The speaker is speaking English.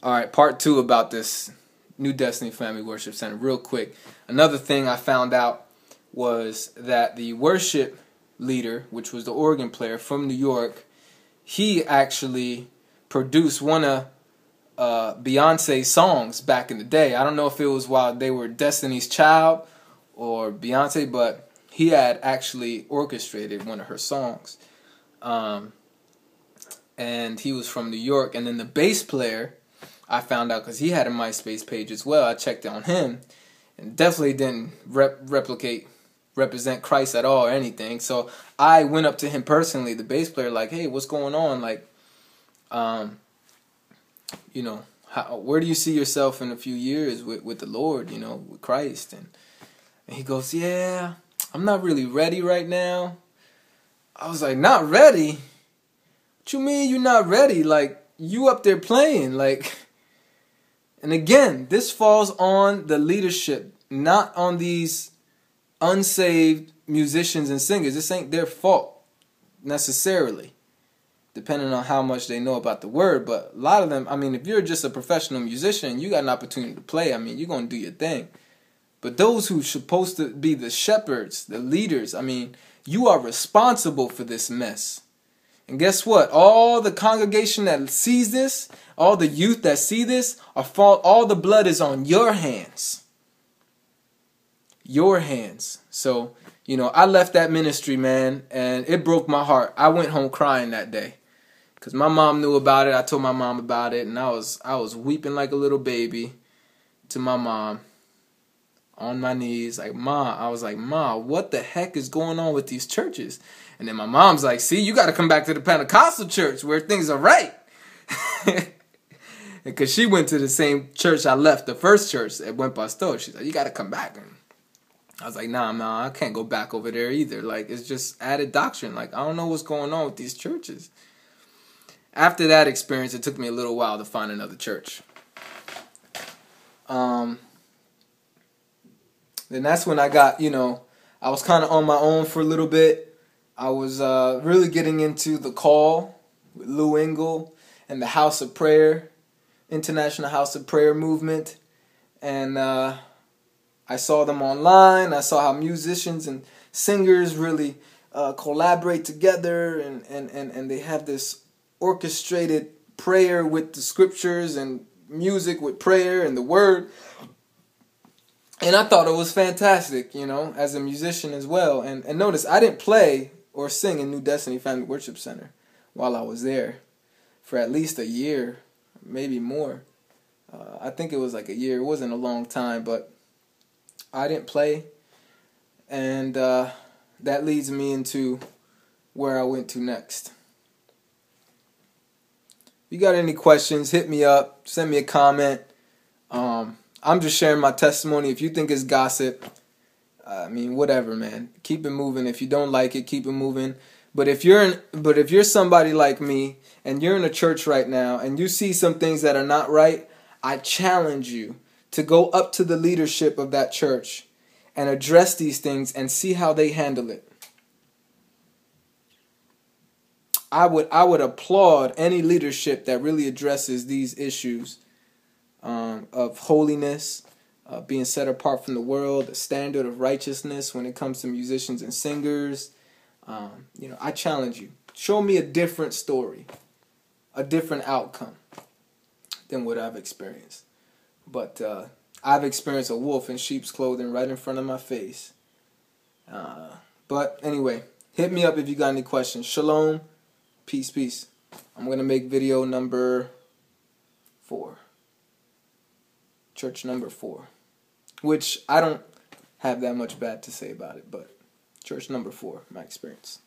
All right, part 2 about this New Destiny Family Worship Center. Real quick, another thing I found out was that the worship leader, which was the organ player from New York, he actually produced one of Beyonce's songs back in the day. I don't know if it was while they were Destiny's Child or Beyonce, but he had actually orchestrated one of her songs. And he was from New York. And then the bass player, I found out because he had a MySpace page as well. I checked on him and definitely didn't represent Christ at all or anything. So I went up to him personally, the bass player, like, hey, what's going on? Like, where do you see yourself in a few years with the Lord, with Christ? And he goes, yeah, I'm not really ready right now. I was like, not ready? What you mean you're not ready? Like, you up there playing, like... And again, this falls on the leadership, not on these unsaved musicians and singers. This ain't their fault, necessarily, depending on how much they know about the word. But a lot of them, I mean, if you're just a professional musician, you got an opportunity to play. I mean, you're going to do your thing. But those who are supposed to be the shepherds, the leaders, I mean, you are responsible for this mess. And guess what? All the congregation that sees this, all the youth that see this, all the blood is on your hands. Your hands. So, I left that ministry, man, and it broke my heart. I went home crying that day because my mom knew about it. I told my mom about it, and I was weeping like a little baby to my mom on my knees, like, Ma. I was like, Ma, what the heck is going on with these churches? And then my mom's like, see, you got to come back to the Pentecostal church where things are right. Because she went to the same church I left, the first church at Buen Pastor. She's like, you got to come back. And I was like, nah, I can't go back over there either. Like, it's just added doctrine. Like, I don't know what's going on with these churches. After that experience, it took me a little while to find another church. Then that's when I got, I was kind of on my own for a little bit. I was really getting into the call with Lou Engle and the House of Prayer, International House of Prayer movement. And I saw them online. I saw how musicians and singers really collaborate together. And they have this orchestrated prayer with the scriptures and music with prayer and the word. And I thought it was fantastic, as a musician as well. And notice, I didn't play or sing in New Destiny Family Worship Center while I was there for at least a year, maybe more. I think it was like a year. It wasn't a long time, but I didn't play. And that leads me into where I went to next. If you got any questions, hit me up. Send me a comment. I'm just sharing my testimony. If you think it's gossip, whatever, man. Keep it moving. If you don't like it, keep it moving. But if you're somebody like me and you're in a church right now and you see some things that are not right, I challenge you to go up to the leadership of that church and address these things and see how they handle it. I would applaud any leadership that really addresses these issues of holiness, being set apart from the world, the standard of righteousness when it comes to musicians and singers. I challenge you. Show me a different story, a different outcome than what I've experienced. But I've experienced a wolf in sheep's clothing right in front of my face. But anyway, hit me up if you got any questions. Shalom. Peace. I'm going to make video number 4. Church number 4. Which I don't have that much bad to say about it, but church number 4, my experience.